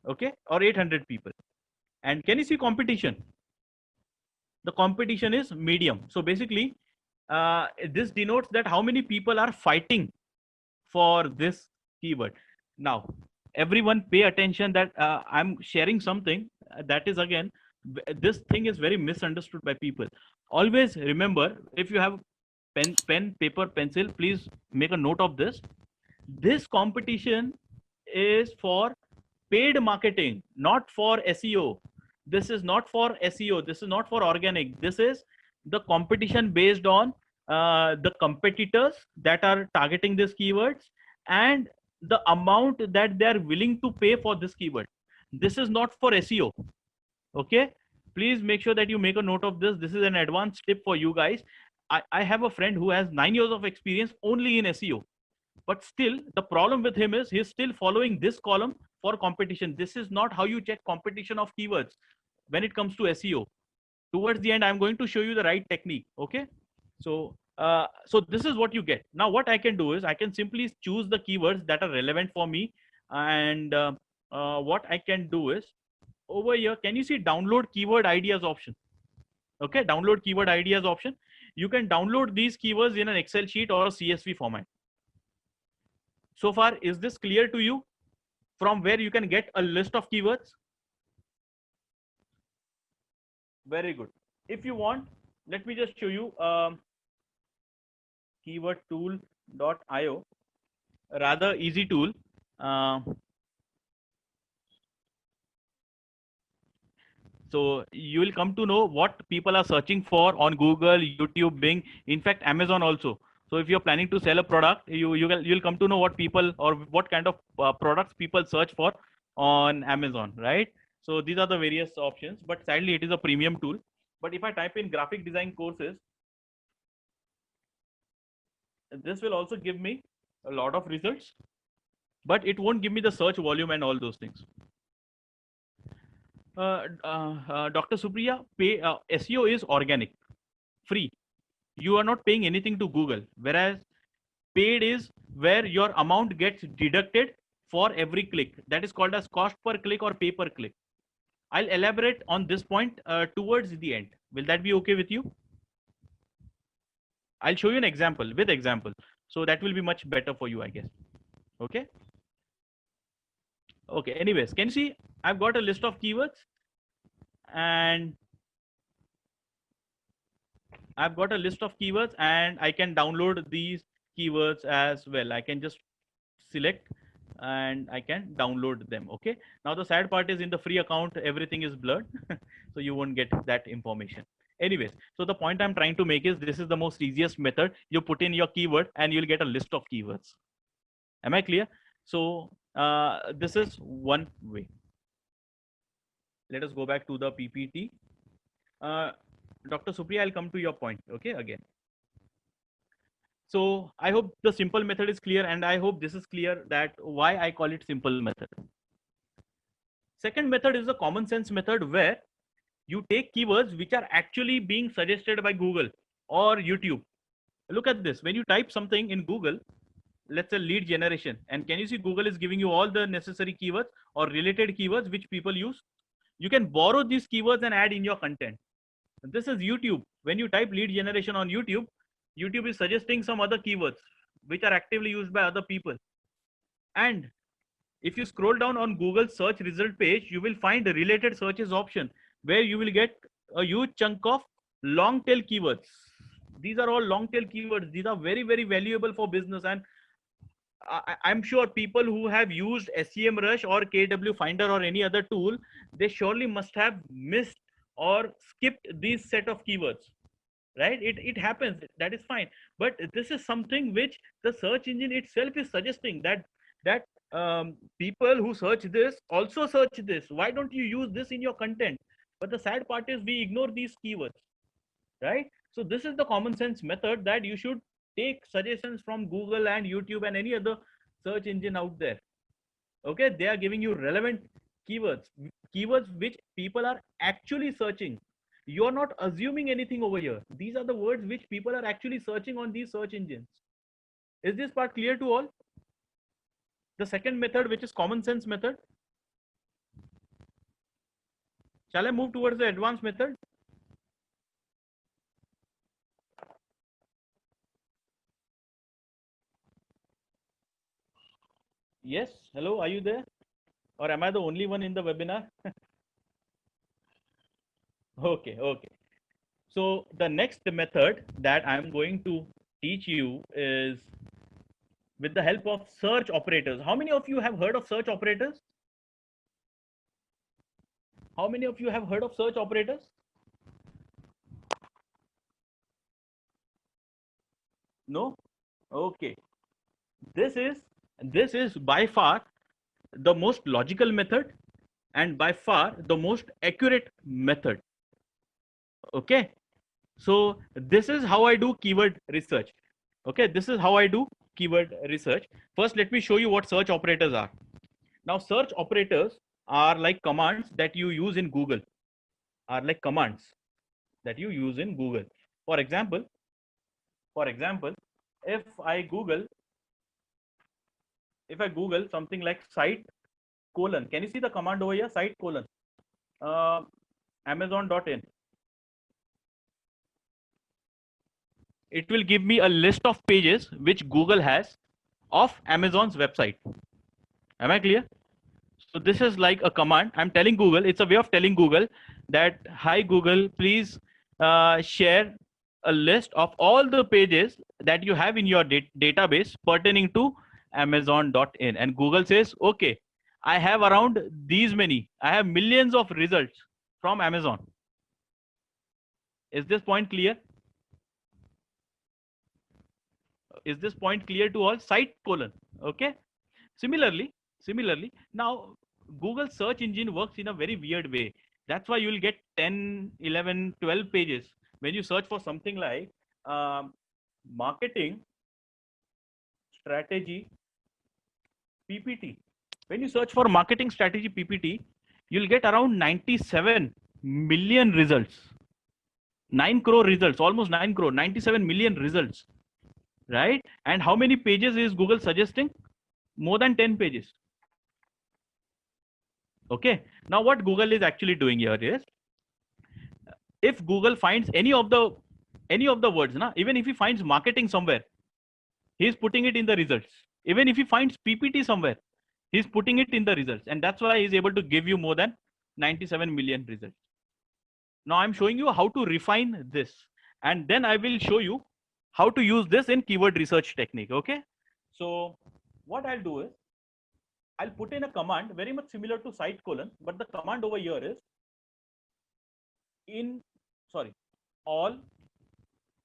Okay, or 800 people. And can you see competition? The competition is medium. So basically, this denotes that how many people are fighting for this keyword. Now, everyone pay attention that I'm sharing something that is, again, this thing is very misunderstood by people. Always remember, if you have pen, paper, pencil, please make a note of this. This competition is for paid marketing, not for SEO. This is not for SEO. This is not for organic. This is the competition based on the competitors that are targeting these keywords and the amount that they are willing to pay for this keyword. This is not for SEO. Okay, please make sure that you make a note of this. This is an advanced tip for you guys. I have a friend who has 9 years of experience only in SEO, but still the problem with him is he's still following this column for competition. This is not how you check competition of keywords when it comes to SEO. Towards the end, I'm going to show you the right technique. Okay. So this is what you get. Now, what I can do is I can simply choose the keywords that are relevant for me. And what I can do is over here, can you see download keyword ideas option? Okay, download keyword ideas option. You can download these keywords in an Excel sheet or a CSV format. So far, is this clear to you from where you can get a list of keywords? Very good. If you want, let me just show you keywordtool.io, rather easy tool. So you will come to know what people are searching for on Google, YouTube, Bing, in fact, Amazon also. So if you're planning to sell a product, you'll come to know what people or what kind of products people search for on Amazon, right? So these are the various options, but sadly it is a premium tool. But if I type in graphic design courses, this will also give me a lot of results, but it won't give me the search volume and all those things. Dr. Supriya, SEO is organic, free. You are not paying anything to Google, whereas paid is where your amount gets deducted for every click. That is called as cost per click or pay per click. I'll elaborate on this point towards the end. Will that be okay with you? I'll show you an example with example. So that will be much better for you, I guess. Okay. Okay. Anyways, can you see I've got a list of keywords and I've got a list of keywords and I can download these keywords as well. I can just select and I can download them. Okay. Now the sad part is in the free account, everything is blurred. So you won't get that information. Anyways, so the point I'm trying to make is this is the most easiest method. You put in your keyword and you'll get a list of keywords. Am I clear? So this is one way. Let us go back to the PPT. Dr. Supriya, I'll come to your point. Okay, again. So I hope the simple method is clear, and I hope this is clear that why I call it simple method. Second method is the common sense method, where you take keywords which are actually being suggested by Google or YouTube. Look at this. When you type something in Google, let's say lead generation, and can you see Google is giving you all the necessary keywords or related keywords which people use? You can borrow these keywords and add in your content. This is YouTube. When you type lead generation on YouTube, YouTube is suggesting some other keywords which are actively used by other people. And if you scroll down on Google search result page, you will find the related searches option where you will get a huge chunk of long tail keywords. These are all long tail keywords. These are very, very valuable for business. And I'm sure people who have used SEMrush or KW Finder or any other tool, they surely must have missed or skipped these set of keywords, right? It happens, that is fine. But this is something which the search engine itself is suggesting that people who search this also search this. Why don't you use this in your content? But the sad part is we ignore these keywords, right? So this is the common sense method, that you should take suggestions from Google and YouTube and any other search engine out there. Okay, they are giving you relevant keywords which people are actually searching. You are not assuming anything over here. These are the words which people are actually searching on these search engines. Is this part clear to all? The second method, which is common sense method. Shall I move towards the advanced method? Yes. Hello, are you there? Or am I the only one in the webinar? Okay, okay. So the next method that I'm going to teach you is with the help of search operators. How many of you have heard of search operators? How many of you have heard of search operators? No? Okay. This is by far the most logical method and by far the most accurate method. Okay. So this is how I do keyword research. Okay. This is how I do keyword research. First, let me show you what search operators are. Now, search operators are like commands that you use in Google, are like commands that you use in Google. For example, if I Google, something like site colon, can you see the command over here? Site colon, Amazon.in. It will give me a list of pages which Google has of Amazon's website. Am I clear? So this is like a command. I'm telling Google, it's a way of telling Google that, hi Google, please share a list of all the pages that you have in your database pertaining to Amazon.in. And Google says, okay, I have around these many. I have millions of results from Amazon. Is this point clear? Is this point clear to all? Site colon. Okay. Similarly, now Google search engine works in a very weird way. That's why you'll get 10, 11, 12 pages when you search for something like marketing strategy PPT. When you search for marketing strategy PPT, you'll get around 97 million results. 9 crore results, almost 9 crore, 97 million results, right? And how many pages is Google suggesting? More than 10 pages. Okay. Now what Google is actually doing here is, if Google finds any of the words, even if he finds marketing somewhere, he's putting it in the results. Even if he finds PPT somewhere, he's putting it in the results. And that's why he's able to give you more than 97 million results. Now I'm showing you how to refine this. And then I will show you how to use this in keyword research technique. Okay. So what I'll do is, I'll put in a command very much similar to site colon, but the command over here is all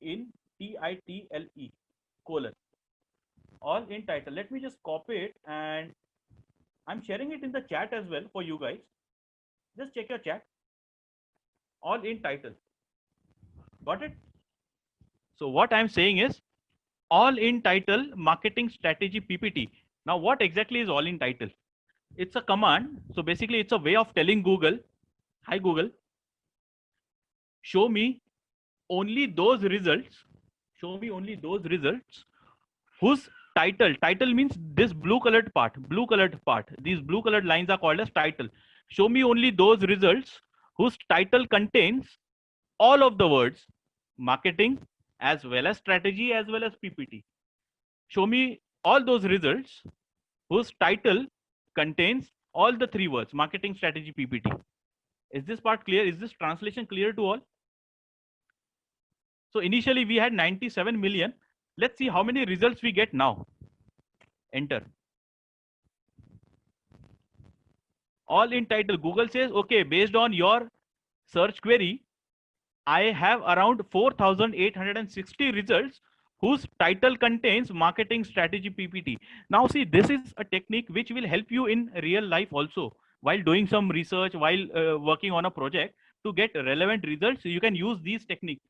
in title colon, all in title. Let me just copy it, and I'm sharing it in the chat as well for you guys. Just check your chat. All in title. Got it? So what I'm saying is, all in title marketing strategy PPT. Now what exactly is all in title? It's a command. So basically it's a way of telling Google, hi Google, show me only those results, whose title means this blue colored part, these blue colored lines are called as title. Show me only those results whose title contains all of the words marketing as well as strategy as well as PPT. Show me all those results whose title contains all the three words marketing, strategy, PPT. Is this part clear? Is this translation clear to all? So initially we had 97 million. Let's see how many results we get now. Enter. All in title. Google says, okay, based on your search query, I have around 4,860 results whose title contains marketing strategy PPT. Now see, this is a technique which will help you in real life also. While doing some research, while working on a project, to get relevant results, you can use these techniques.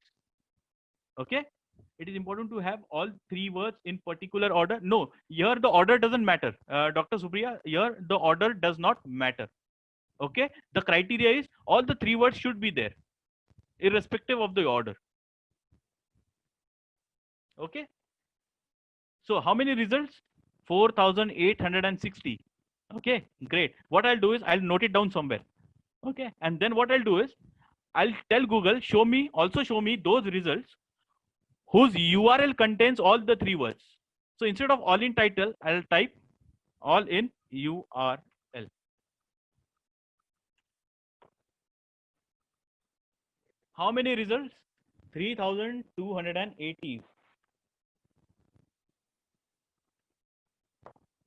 Okay. It is important to have all three words in particular order. No, here the order doesn't matter. Dr. Supriya, here the order does not matter. Okay. The criteria is all the three words should be there, irrespective of the order. Okay. So how many results? 4,860. Okay, great. What I'll do is I'll note it down somewhere. Okay. And then what I'll do is I'll tell Google, show me those results whose URL contains all the three words. So instead of all in title, I'll type all in URL. How many results? 3,280.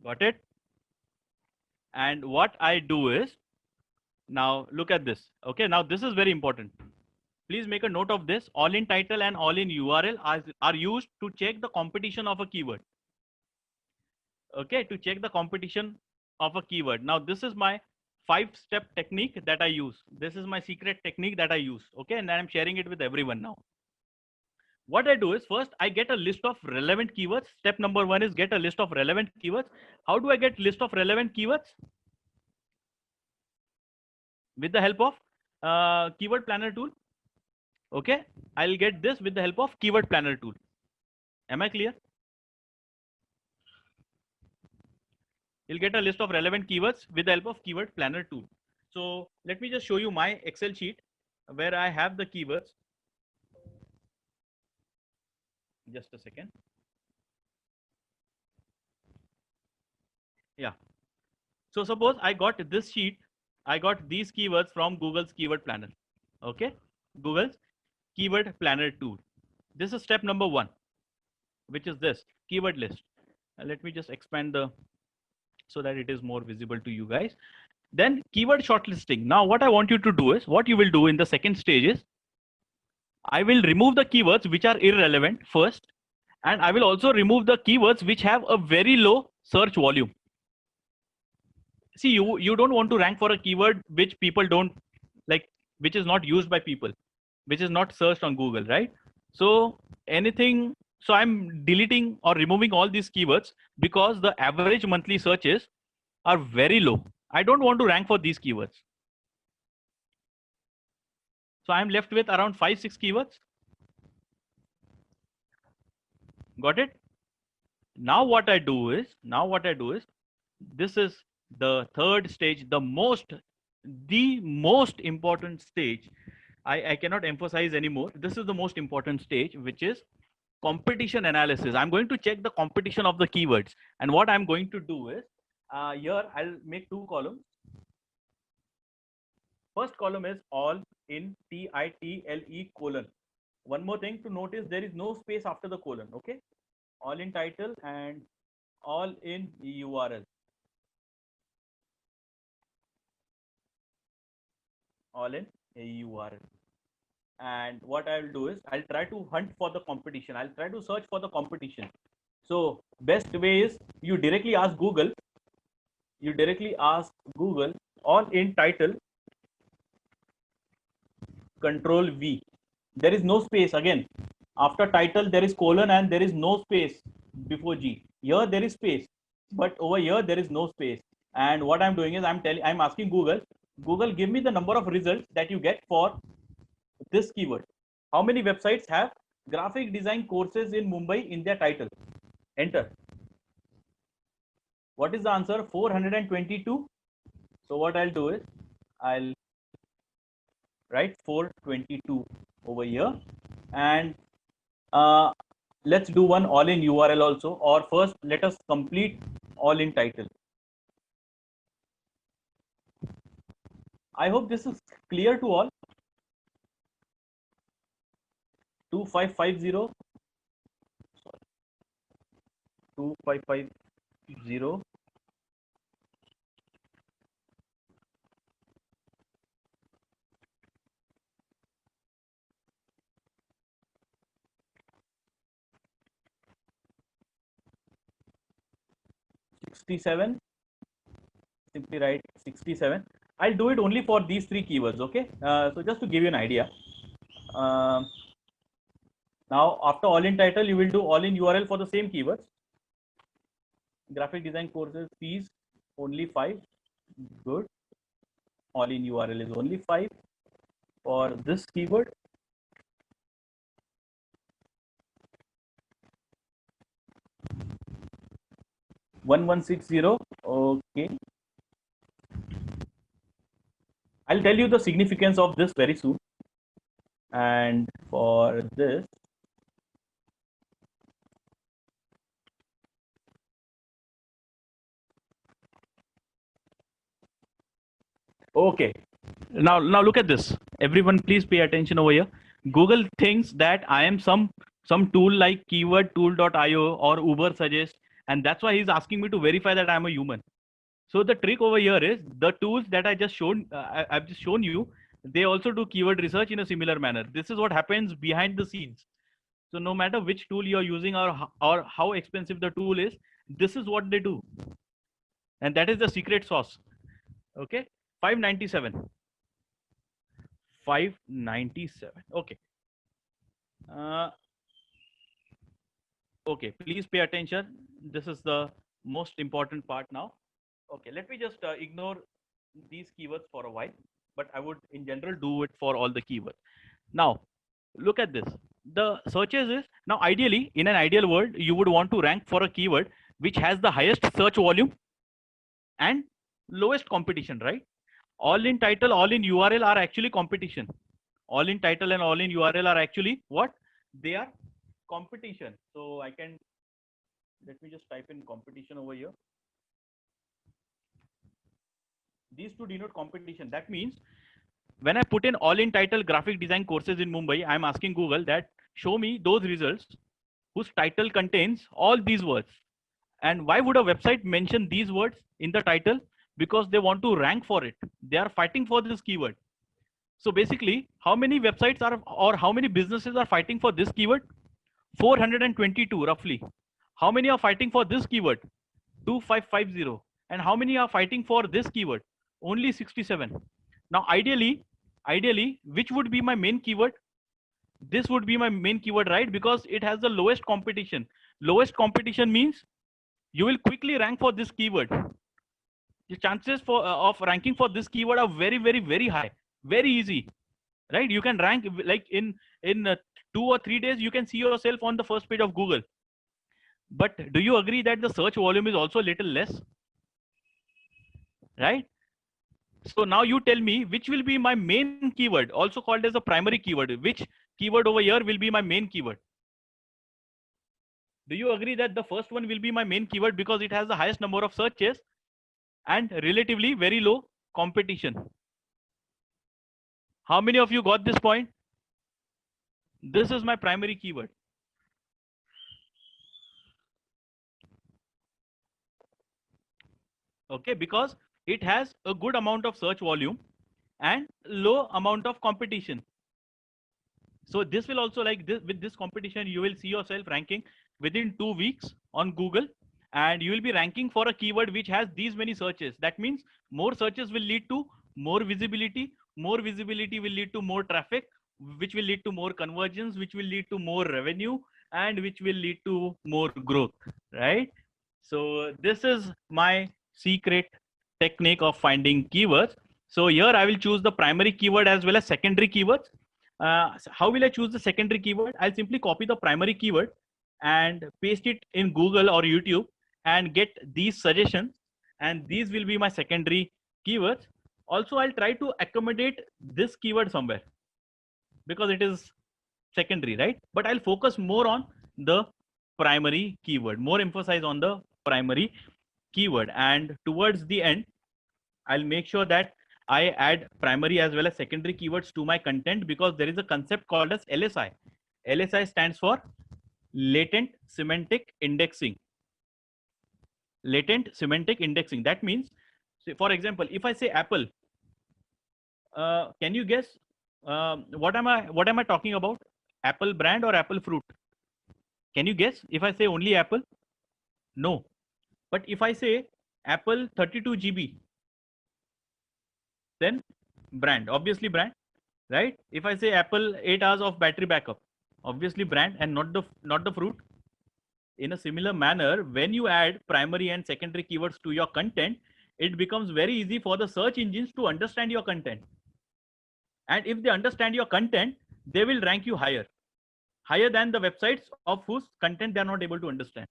Got it? And what I do is, now look at this. Okay, now this is very important. Please make a note of this. All in title and all in URL are used to check the competition of a keyword. Okay, to check the competition of a keyword. Now this is my 5-step technique that I use. This is my secret technique that I use. Okay, and I'm sharing it with everyone now. What I do is, first I get a list of relevant keywords. Step number 1 is get a list of relevant keywords. How do I get list of relevant keywords? with the help of keyword planner tool. Okay, I'll get this with the help of keyword planner tool. Am I clear? You'll get a list of relevant keywords with the help of keyword planner tool. So let me just show you my Excel sheet where I have the keywords. Just a second. Yeah. So suppose I got this sheet, I got these keywords from Google's keyword planner. Okay, Google's keyword planner tool. This is step number 1, which is this keyword list. Let me just expand the so that it is more visible to you guys. Then keyword shortlisting. Now what I want you to do is, what you will do in the second stage is, I will remove the keywords which are irrelevant first, and I will also remove the keywords which have a very low search volume. See, you don't want to rank for a keyword which people don't like, which is not used by people, which is not searched on Google, right? So anything, so I'm deleting or removing all these keywords because the average monthly searches are very low. I don't want to rank for these keywords. So I'm left with around 5-6 keywords. Got it? Now what I do is, this is the third stage, the most important stage. I cannot emphasize anymore. This is the most important stage, which is competition analysis. I'm going to check the competition of the keywords. And what I'm going to do is, here I'll make 2 columns. First column is all in title colon. One more thing to notice, there is no space after the colon. Okay, all in title and all in URL. All in URL. And what I will do is, I'll try to hunt for the competition. I'll try to search for the competition. So best way is, you directly ask Google. All in title, Control V. There is no space again. After title there is colon and there is no space before G. Here there is space, but over here there is no space. And what I'm doing is, I'm asking Google, give me the number of results that you get for this keyword. How many websites have graphic design courses in Mumbai in their title? Enter. What is the answer? 422. So what I'll do is, I'll write 422 over here, and let's do one all in URL also, or first let us complete all in title. I hope this is clear to all. 2550, 2550. Simply write 67. I'll do it only for these 3 keywords. Okay, so just to give you an idea, now after all in title, you will do all in URL for the same keywords. Graphic design courses fees only 5. Good. All in URL is only 5 for this keyword. $1160. Okay, I'll tell you the significance of this very soon. And for this, okay, now look at this. Everyone please pay attention over here. Google thinks that I am some tool like keywordtool.io or Uber Suggest, and that's why he's asking me to verify that I'm a human. So the trick over here is, the tools that I've just shown you, they also do keyword research in a similar manner. This is what happens behind the scenes. So no matter which tool you're using, or how expensive the tool is, this is what they do. And that is the secret sauce. Okay, 597. 597. Okay. Okay, please pay attention. This is the most important part now. Okay, let me just ignore these keywords for a while. but I would in general do it for all the keywords. Now, look at this. The searches is now ideally in an ideal world, you would want to rank for a keyword which has the highest search volume and lowest competition, right? All in title, all in URL are actually competition. All in title and all in URL are actually what? They are competition. So I can, let me just type in competition over here. These two denote competition. That means when I put in all in title graphic design courses in Mumbai, I'm asking Google that show me those results whose title contains all these words. And why would a website mention these words in the title? Because they want to rank for it. They are fighting for this keyword. So basically, how many websites are or how many businesses are fighting for this keyword? 422 roughly. How many are fighting for this keyword? 2550. And how many are fighting for this keyword? Only 67. Now, ideally, which would be my main keyword? This would be my main keyword, right? Because it has the lowest competition. Lowest competition means you will quickly rank for this keyword. The chances for of ranking for this keyword are very, very, very high. Very easy, right? You can rank like in 2 or 3 days. You can see yourself on the first page of Google. But do you agree that the search volume is also a little less, right? So now you tell me which will be my main keyword, also called as a primary keyword. Which keyword over here will be my main keyword? Do you agree that the first one will be my main keyword because it has the highest number of searches and relatively very low competition? How many of you got this point? This is my primary keyword. Okay, because it has a good amount of search volume and low amount of competition. So this will also, like this, with this competition, you will see yourself ranking within 2 weeks on Google, and you will be ranking for a keyword which has these many searches. That means more searches will lead to more visibility. More visibility will lead to more traffic, which will lead to more conversions, which will lead to more revenue, and which will lead to more growth, right? So this is my secret technique of finding keywords. So here I will choose the primary keyword as well as secondary keywords. So how will I choose the secondary keyword? I'll simply copy the primary keyword and paste it in Google or YouTube and get these suggestions, and these will be my secondary keywords. Also, I'll try to accommodate this keyword somewhere because it is secondary, right? But I'll focus more on the primary keyword, more emphasize on the primary keyword. And towards the end, I'll make sure that I add primary as well as secondary keywords to my content, because there is a concept called as LSI. LSI stands for latent semantic indexing. Latent semantic indexing. That means, say, for example, if I say Apple, can you guess what am I talking about? Apple brand or Apple fruit? Can you guess if I say only Apple? No. But if I say Apple 32 GB, then brand, obviously brand, right? If I say Apple 8 hours of battery backup, obviously brand and not the fruit. In a similar manner, when you add primary and secondary keywords to your content, it becomes very easy for the search engines to understand your content. And if they understand your content, they will rank you higher than the websites of whose content they are not able to understand.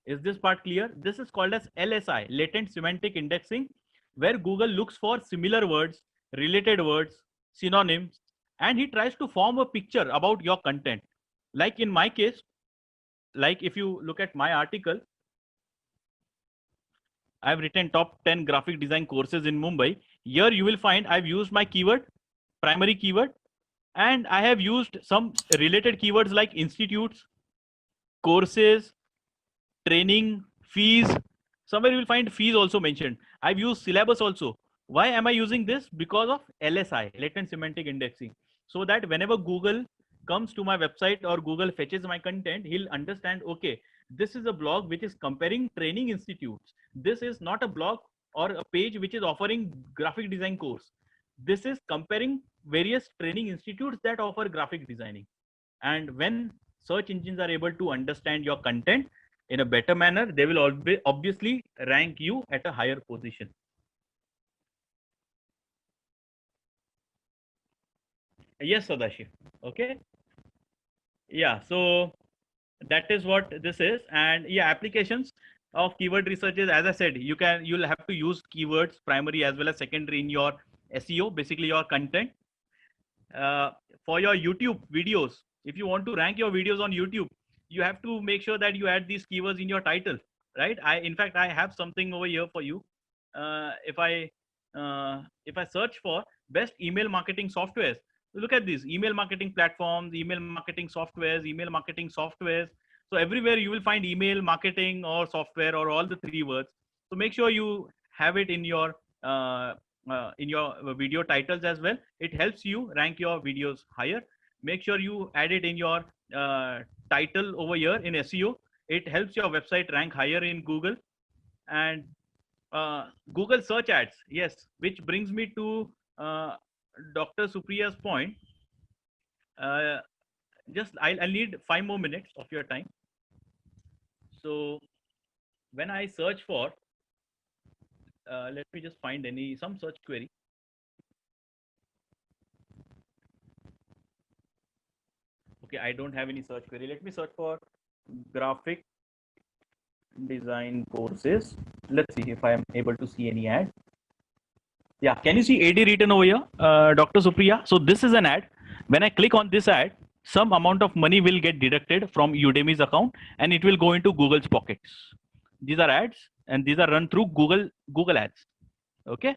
Is this part clear? This is called as LSI, latent semantic indexing, where Google looks for similar words, related words, synonyms, and he tries to form a picture about your content. Like in my case, like if you look at my article, I've written top 10 graphic design courses in Mumbai. Here you will find I've used my keyword, primary keyword, and I have used some related keywords like institutes, courses, training, fees. Somewhere you will find fees also mentioned. I've used syllabus also. Why am I using this? Because of LSI, latent semantic indexing. So that whenever Google comes to my website or Google fetches my content, he'll understand, okay, this is a blog which is comparing training institutes. This is not a blog or a page which is offering graphic design course. This is comparing various training institutes that offer graphic designing. And when search engines are able to understand your content in a better manner, they will obviously rank you at a higher position. Yes, Sadashiv. Okay. Yeah. So that is what this is. And yeah, applications of keyword research is, as I said, you'll have to use keywords primary as well as secondary in your SEO, basically your content. For your YouTube videos, if you want to rank your videos on YouTube, you have to make sure that you add these keywords in your title, right? In fact, I have something over here for you. If I search for best email marketing softwares, look at these email marketing platforms, email marketing softwares, email marketing softwares. So everywhere you will find email marketing or software or all the three words. So make sure you have it in your video titles as well. It helps you rank your videos higher. Make sure you add it in your title over here in SEO. It helps your website rank higher in Google. And Google search ads, yes, which brings me to Dr. Supriya's point. I'll need 5 more minutes of your time. So when I search for, let me just find some search query. Okay, I don't have any search query. Let me search for graphic design courses. Let's see if I am able to see any ad. Yeah, can you see AD written over here, Dr. Supriya? So this is an ad. When I click on this ad, some amount of money will get deducted from Udemy's account and it will go into Google's pockets. These are ads and these are run through Google Ads. Okay.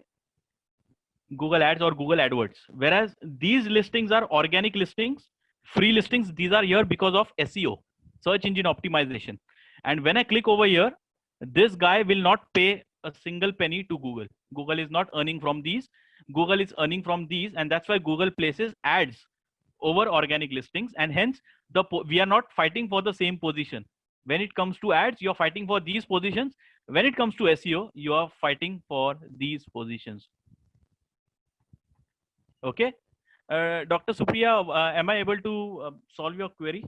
Google Ads or Google AdWords. Whereas these listings are organic listings, free listings. These are here because of SEO, search engine optimization. And when I click over here, this guy will not pay a single penny to Google. Google is not earning from these. Google is earning from these, and that's why Google places ads over organic listings. And hence, we are not fighting for the same position. When it comes to ads, you're fighting for these positions. When it comes to SEO, you are fighting for these positions. Okay. Dr. Supriya, am I able to solve your query?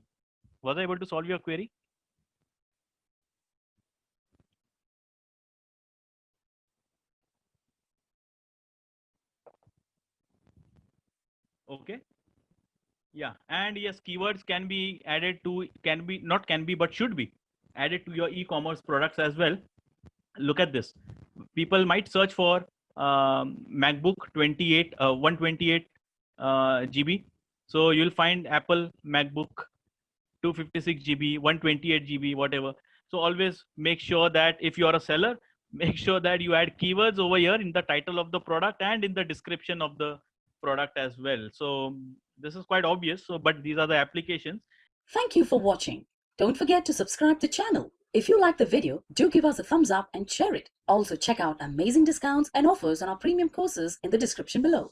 Was I able to solve your query? Okay. Yeah. And yes, keywords can be added to, but should be added to your e-commerce products as well. Look at this. People might search for MacBook 128 GB. So you'll find Apple MacBook 256 GB, 128 GB, whatever. So always make sure that if you are a seller, make sure that you add keywords over here in the title of the product and in the description of the product as well. So this is quite obvious. So, but these are the applications. Thank you for watching. Don't forget to subscribe the channel. If you like the video, do give us a thumbs up and share it. Also check out amazing discounts and offers on our premium courses in the description below.